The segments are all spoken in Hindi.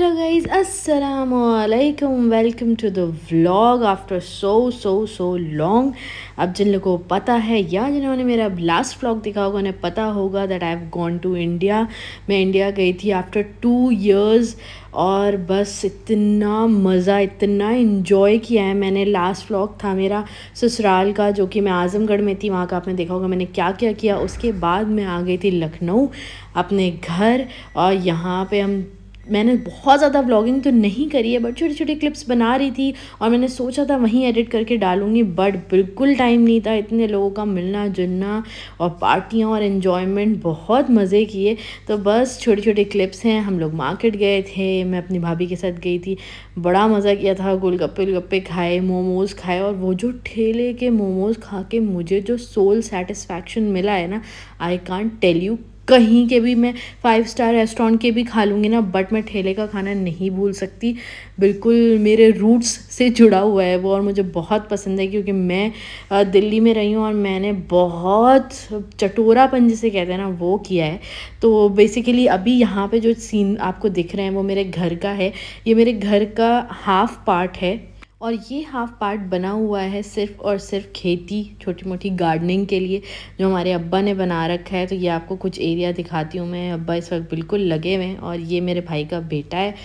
हेलो गाइज अस्सलामुअलैकुम, welcome to the vlog after so long. अब जिन लोगों को पता है या जिन्होंने मेरा लास्ट व्लॉग देखा होगा उन्हें पता होगा that I have gone to India. मैं इंडिया गई थी आफ्टर 2 years और बस इतना मज़ा, इतना इन्जॉय किया है मैंने। लास्ट व्लॉग था मेरा ससुराल का, जो कि मैं आज़मगढ़ में थी। वहाँ का आपने देखा होगा मैंने क्या क्या किया। उसके बाद मैं आ गई थी लखनऊ अपने घर, और यहाँ पे मैंने बहुत ज़्यादा व्लॉगिंग तो नहीं करी है, बट छोटे छोटे क्लिप्स बना रही थी और मैंने सोचा था वहीं एडिट करके डालूँगी, बट बिल्कुल टाइम नहीं था। इतने लोगों का मिलना जुलना और पार्टियाँ और इन्जॉयमेंट, बहुत मज़े किए। तो बस छोटे छोटे क्लिप्स हैं। हम लोग मार्केट गए थे, मैं अपनी भाभी के साथ गई थी, बड़ा मज़ा किया था। गोलगप्पे खाए, मोमोज़ खाए, और वो जो ठेले के मोमोज़ खा के मुझे जो सोल सेटिस्फैक्शन मिला है ना, आई कांट टेल यू। कहीं के भी मैं 5 स्टार रेस्टोरेंट के भी खा लूँगी ना, बट मैं ठेले का खाना नहीं भूल सकती। बिल्कुल मेरे रूट्स से जुड़ा हुआ है वो, और मुझे बहुत पसंद है, क्योंकि मैं दिल्ली में रही हूँ और मैंने बहुत चटोरापन जिसे कहते हैं ना वो किया है। तो बेसिकली अभी यहाँ पे जो सीन आपको दिख रहे हैं वो मेरे घर का है। ये मेरे घर का हाफ पार्ट है, और ये हाफ पार्ट बना हुआ है सिर्फ़ और सिर्फ खेती, छोटी मोटी गार्डनिंग के लिए, जो हमारे अब्बा ने बना रखा है। तो ये आपको कुछ एरिया दिखाती हूँ मैं। अब्बा इस वक्त बिल्कुल लगे हुए हैं, और ये मेरे भाई का बेटा है,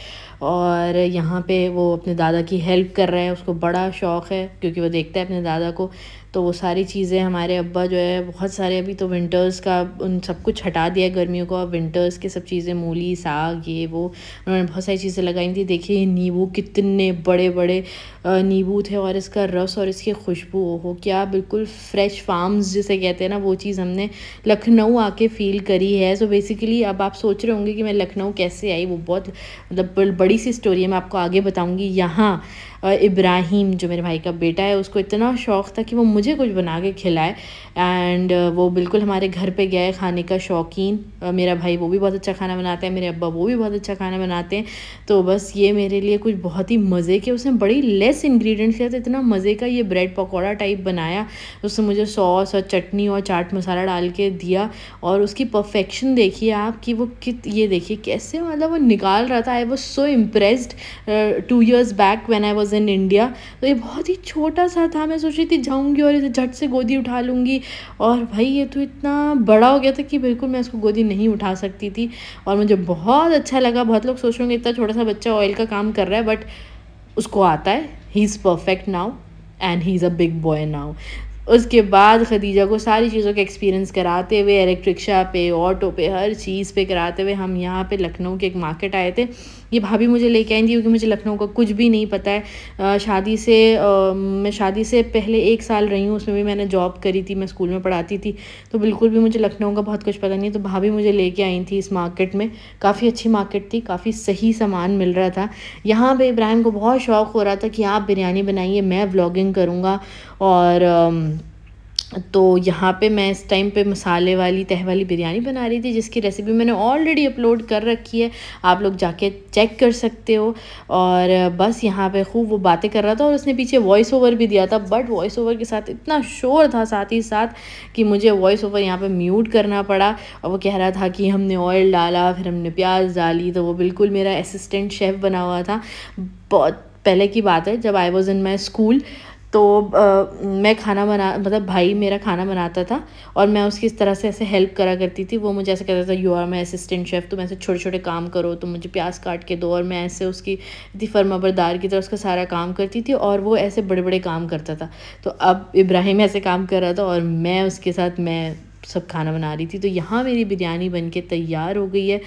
और यहाँ पे वो अपने दादा की हेल्प कर रहा है। उसको बड़ा शौक़ है, क्योंकि वो देखता है अपने दादा को। तो वो सारी चीज़ें हमारे अब्बा जो है, बहुत सारे, अभी तो विंटर्स का उन सब कुछ हटा दिया गर्मियों को, अब विंटर्स के सब चीज़ें, मूली साग ये वो, उन्होंने बहुत सारी चीज़ें लगाई थी। देखिए ये नींबू, कितने बड़े बड़े नींबू थे, और इसका रस और इसकी खुशबू, हो क्या बिल्कुल फ्रेश फार्म्स जिसे कहते हैं ना, वो चीज़ हमने लखनऊ आके फ़ील करी है। सो बेसिकली अब आप सोच रहे होंगे कि मैं लखनऊ कैसे आई, वो बहुत मतलब बड़ी सी स्टोरी है, मैं आपको आगे बताऊँगी। यहाँ इब्राहिम जो मेरे भाई का बेटा है, उसको इतना शौक़ था कि वो मुझे कुछ बना के खिलाए, एंड वो बिल्कुल हमारे घर पे गया है, खाने का शौकीन। मेरा भाई वो भी बहुत अच्छा खाना बनाता है, मेरे अब्बा वो भी बहुत अच्छा खाना बनाते हैं। तो बस ये मेरे लिए कुछ बहुत ही मज़े के, उसने बड़ी लेस इंग्रेडिएंट्स लिया था, इतना मज़े का ये ब्रेड पकौड़ा टाइप बनाया। उसने मुझे सॉस और चटनी और चाट मसाला डाल के दिया, और उसकी परफेक्शन देखिए आप कि वो ये देखिए कैसे मतलब वो निकाल रहा था। I was so impressed 2 years back when I was in India. तो ये बहुत ही छोटा सा था, मैं सोच रही थी जाऊंगी और इसे झट से गोदी उठा लूँगी, और भाई ये तो इतना बड़ा हो गया था कि बिल्कुल मैं इसको गोदी नहीं उठा सकती थी, और मुझे बहुत अच्छा लगा। बहुत लोग सोच रहे होंगे इतना छोटा सा बच्चा ऑयल का काम कर रहा है, बट उसको आता है। He is perfect now and he is a big boy now. उसके बाद खदीजा को सारी चीज़ों का एक्सपीरियंस कराते हुए, इलेक्ट्रिक रिक्शा पे, ऑटो पे, हर चीज़ पे कराते हुए हम यहाँ पे लखनऊ के एक मार्केट आए थे। ये भाभी मुझे लेके आई थी, क्योंकि मुझे लखनऊ का कुछ भी नहीं पता है। मैं शादी से पहले 1 साल रही हूँ, उसमें भी मैंने जॉब करी थी, मैं स्कूल में पढ़ाती थी, तो बिल्कुल भी मुझे लखनऊ का बहुत कुछ पता नहीं। तो भाभी मुझे लेके आई थी इस मार्केट में। काफ़ी अच्छी मार्केट थी, काफ़ी सही सामान मिल रहा था। यहाँ पे इब्राहिम को बहुत शौक़ हो रहा था कि आप बिरयानी बनाइए, मैं व्लॉगिंग करूँगा। और तो यहाँ पे मैं इस टाइम पे मसाले वाली तह वाली बिरयानी बना रही थी, जिसकी रेसिपी मैंने ऑलरेडी अपलोड कर रखी है, आप लोग जाके चेक कर सकते हो। और बस यहाँ पे खूब वो बातें कर रहा था, और उसने पीछे वॉइस ओवर भी दिया था, बट वॉइस ओवर के साथ इतना शोर था साथ ही साथ कि मुझे वॉइस ओवर यहाँ पे म्यूट करना पड़ा। और वो कह रहा था कि हमने ऑयल डाला, फिर हमने प्याज डाली, तो वो बिल्कुल मेरा असिस्टेंट शेफ़ बना हुआ था। बहुत पहले की बात है, जब I was in my school. तो मैं खाना मतलब भाई मेरा खाना बनाता था, और मैं उसकी इस तरह से ऐसे हेल्प करा करती थी। वो मुझे ऐसे कहता था, you are my assistant chef, तुम ऐसे छोटे छोटे काम करो, तो मुझे प्याज काट के दो, और मैं ऐसे उसकी इतनी फर्माबरदार की तरह उसका सारा काम करती थी, और वो ऐसे बड़े बड़े काम करता था। तो अब इब्राहिम ऐसे काम कर रहा था, और मैं उसके साथ मैं सब खाना बना रही थी। तो यहाँ मेरी बिरयानी बनके तैयार हो गई है,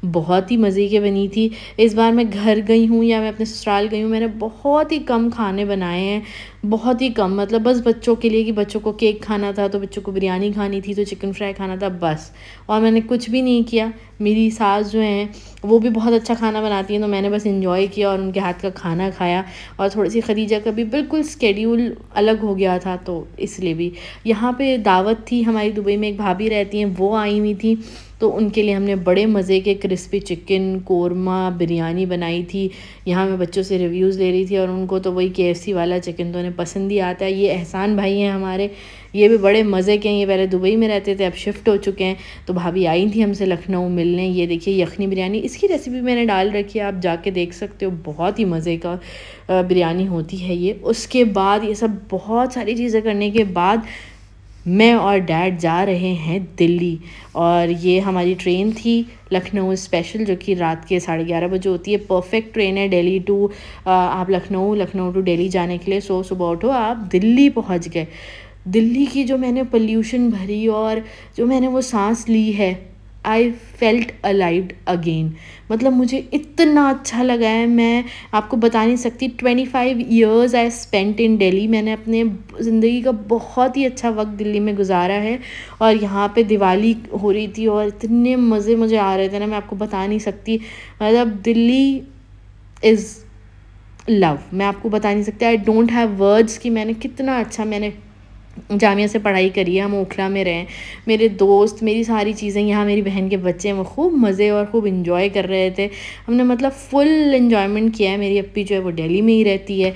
बहुत ही मज़े की बनी थी। इस बार मैं घर गई हूँ या मैं अपने ससुराल गई हूँ, मैंने बहुत ही कम खाने बनाए हैं, बहुत ही कम। मतलब बस बच्चों के लिए, कि बच्चों को केक खाना था, तो बच्चों को बिरयानी खानी थी, तो चिकन फ्राई खाना था, बस। और मैंने कुछ भी नहीं किया। मेरी सास जो हैं वो भी बहुत अच्छा खाना बनाती हैं, तो मैंने बस इंजॉय किया और उनके हाथ का खाना खाया। और थोड़ी सी खदीजा का भी बिल्कुल स्केड्यूल अलग हो गया था, तो इसलिए भी यहाँ पे दावत थी हमारी। दुबई में एक भाभी रहती हैं, वो आई हुई थी, तो उनके लिए हमने बड़े मज़े के क्रिस्पी चिकन कोरमा बिरयानी बनाई थी। यहाँ मैं बच्चों से रिव्यूज़ ले रही थी और उनको तो वही KFC वाला चिकन तो उन्हें पसंद ही आता है। ये एहसान भाई हैं हमारे, ये भी बड़े मज़े के हैं। ये पहले दुबई में रहते थे, अब शिफ्ट हो चुके हैं। तो भाभी आई थी हमसे लखनऊ मिलने। ये देखिए यखनी बिरयानी, इसकी रेसिपी मैंने डाल रखी है, आप जाके देख सकते हो। बहुत ही मज़े का बिरयानी होती है ये। उसके बाद ये सब बहुत सारी चीज़ें करने के बाद मैं और डैड जा रहे हैं दिल्ली। और ये हमारी ट्रेन थी लखनऊ स्पेशल, जो कि रात के 11:30 बजे होती है। परफेक्ट ट्रेन है दिल्ली टू आप लखनऊ टू दिल्ली जाने के लिए। सुबह उठो आप दिल्ली पहुंच गए। दिल्ली की जो मैंने पोल्यूशन भरी और जो मैंने वो सांस ली है, आई फेल्ट अलाइव अगेन। मतलब मुझे इतना अच्छा लगा है, मैं आपको बता नहीं सकती। 25 years I spent in Delhi. मैंने अपने ज़िंदगी का बहुत ही अच्छा वक्त दिल्ली में गुजारा है। और यहाँ पे दिवाली हो रही थी और इतने मज़े मुझे आ रहे थे ना, मैं आपको बता नहीं सकती। मतलब दिल्ली इज़ लव, मैं आपको बता नहीं सकती। आई डोंट हैव वर्ड्स कि मैंने कितना अच्छा मैंने जामिया से पढ़ाई करी है, हम ओखला में रहें। मेरे दोस्त, मेरी सारी चीज़ें, यहाँ मेरी बहन के बच्चे हैं, वो खूब मज़े और खूब इन्जॉय कर रहे थे। हमने मतलब फुल इन्जॉयमेंट किया है। मेरी अप्पी जो है वो दिल्ली में ही रहती है।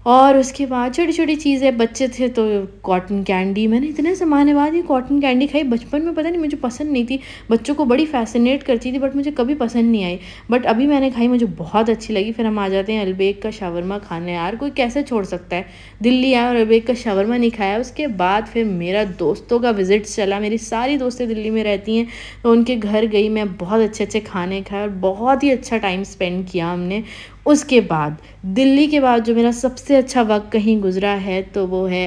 और उसके बाद छोटी छोटी चीज़ें, बच्चे थे तो कॉटन कैंडी, मैंने इतने ज़माने बाद ये कॉटन कैंडी खाई। बचपन में पता नहीं मुझे पसंद नहीं थी, बच्चों को बड़ी फैसिनेट करती थी, बट मुझे कभी पसंद नहीं आई। बट अभी मैंने खाई, मुझे बहुत अच्छी लगी। फिर हम आ जाते हैं अलबेक का शावरमा खाने। यार कोई कैसे छोड़ सकता है, दिल्ली आया और अलबेक का शावरमा नहीं खाया। उसके बाद फिर मेरा दोस्तों का विज़िट चला। मेरी सारी दोस्तें दिल्ली में रहती हैं, तो उनके घर गई मैं। बहुत अच्छे अच्छे खाने खाए और बहुत ही अच्छा टाइम स्पेंड किया हमने। उसके बाद दिल्ली के बाद जो मेरा सबसे अच्छा वक्त कहीं गुजरा है तो वो है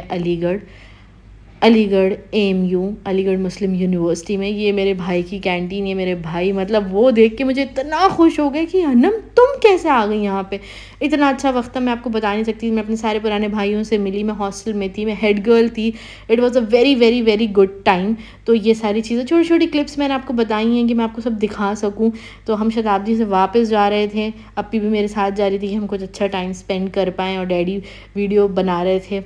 अलीगढ़ AMU, अलीगढ़ मुस्लिम यूनिवर्सिटी में। ये मेरे भाई की कैंटीन, ये मेरे भाई, मतलब वो देख के मुझे इतना खुश हो गए कि अनम तुम कैसे आ गई यहाँ पे। इतना अच्छा वक्त था, मैं आपको बता नहीं सकती। मैं अपने सारे पुराने भाइयों से मिली, मैं हॉस्टल में थी, मैं हेड गर्ल थी। It was a very very very good time. तो ये सारी चीज़ें, छोटी छोटी क्लिप्स मैंने आपको बताई हैं कि मैं आपको सब दिखा सकूँ। तो हम शताब्दी से वापस जा रहे थे, अप्पी भी मेरे साथ जा रही थी कि हम कुछ अच्छा टाइम स्पेंड कर पाएँ। और डैडी वीडियो बना रहे थे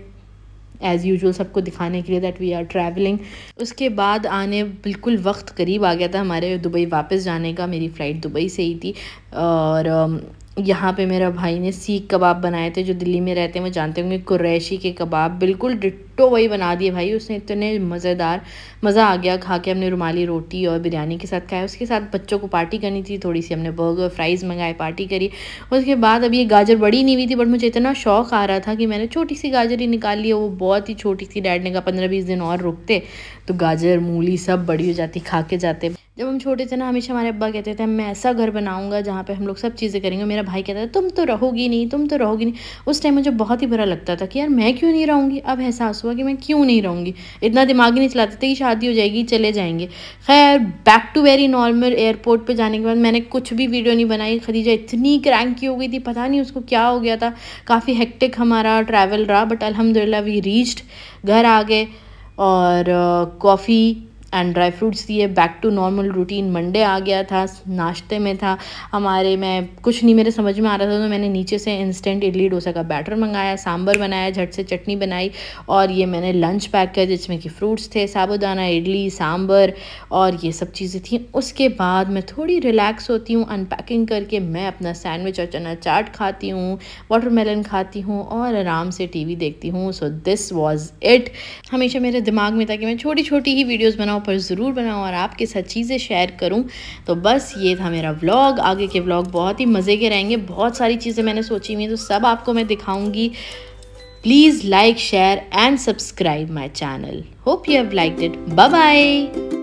एज़ यूजुअल सबको दिखाने के लिए दैट वी आर ट्रैवलिंग। उसके बाद आने बिल्कुल वक्त करीब आ गया था हमारे दुबई वापस जाने का। मेरी फ़्लाइट दुबई से ही थी। और यहाँ पे मेरा भाई ने सीख कबाब बनाए थे। जो दिल्ली में रहते हैं वो जानते होंगे, कुरैशी के कबाब, बिल्कुल डिट्टो वही बना दिए भाई उसने। इतने मज़ेदार, मज़ा आ गया खा के। हमने रुमाली रोटी और बिरयानी के साथ खाया। उसके साथ बच्चों को पार्टी करनी थी थोड़ी सी, हमने बर्गर फ्राइज़ मंगाए, पार्टी करी। उसके बाद अभी ये गाजर बड़ी नहीं हुई थी, बट मुझे इतना शौक़ आ रहा था कि मैंने छोटी सी गाजर ही निकाल ली है। वो बहुत ही छोटी थी। डैड ने कहा 15-20 दिन और रुकते तो गाजर मूली सब बड़ी हो जाती, खा के जाते। जब हम छोटे थे ना, हमेशा हमारे अब्बा कहते थे मैं ऐसा घर बनाऊंगा जहाँ पे हम लोग सब चीज़ें करेंगे। मेरा भाई कहता था तुम तो रहोगी नहीं, तुम तो रहोगी नहीं। उस टाइम मुझे बहुत ही बुरा लगता था कि यार मैं क्यों नहीं रहूँगी। अब एहसास हुआ कि मैं क्यों नहीं रहूँगी। इतना दिमाग ही नहीं चलाते थे कि शादी हो जाएगी चले जाएंगे। खैर back to very normal. Airport पे जाने के बाद मैंने कुछ भी वीडियो नहीं बनाई। खदीजा इतनी क्रैंकी हो गई थी, पता नहीं उसको क्या हो गया था। काफ़ी हेक्टिक हमारा ट्रैवल रहा, बट अल्हम्दुलिल्लाह वी रीच्ड। घर आ गए और कॉफ़ी एंड ड्राई फ्रूट्स दिए। Back to normal routine. Monday आ गया था, नाश्ते में था हमारे, मैं कुछ नहीं मेरे समझ में आ रहा था तो मैंने नीचे से इंस्टेंट इडली डोसा का बैटर मंगाया, सांभर बनाया, झट से चटनी बनाई। और ये मैंने लंच पैक किया जिसमें कि फ्रूट्स थे, साबूदाना, इडली, सांभर और ये सब चीज़ें थी। उसके बाद मैं थोड़ी रिलैक्स होती हूँ, अनपैकिंग करके मैं अपना सैंडविच और चना चाट खाती हूँ, वाटरमेलन खाती हूँ और आराम से टीवी देखती हूँ। So this was it. हमेशा मेरे दिमाग में था कि मैं छोटी छोटी ही वीडियोज़ बनाऊँ, पर ज़रूर बनाऊँ और आपके साथ चीज़ें शेयर करूँ। तो बस ये था मेरा व्लॉग। आगे के व्लॉग बहुत ही मज़े के रहेंगे। बहुत सारी चीज़ें मैंने सोची हुई हैं, तो सब आपको मैं दिखाऊंगी। Please like, share and subscribe my channel. Hope you have liked it. Bye bye.